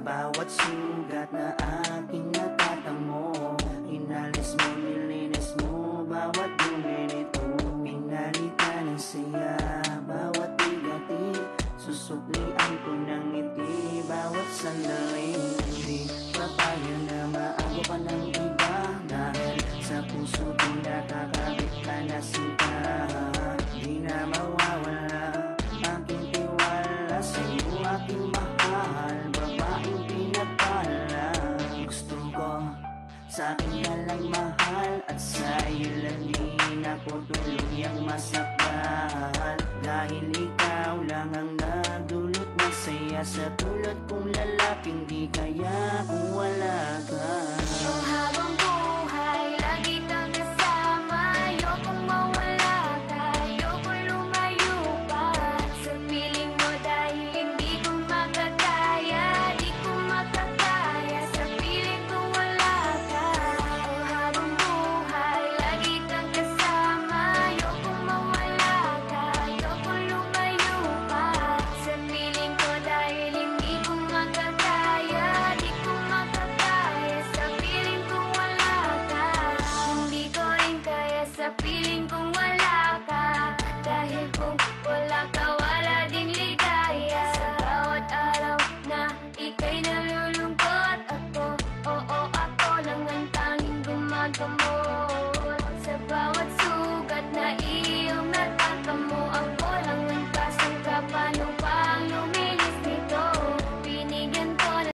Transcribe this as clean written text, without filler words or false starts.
bawat sugat na aking natatamo. Inalis mo, nilinis mo bawat dumi nito. Pinalitan ng saya bawat bigati. Susuklian ko ng ngiti bawat sandali. Hindi papaya na maago pa ng iba, dahil sa puso ko nakakabit ka na sinta. Di na mawawala aking tiwala sa'yo, aking mahal, babaeng pinagpala. Gusto ko sa akin na lang mahal, at sa'yo lang din ako tuluyang masaktan. Dahil ikaw lang ang nagdulot ng saya sa tulad kong lalaking di kaya kung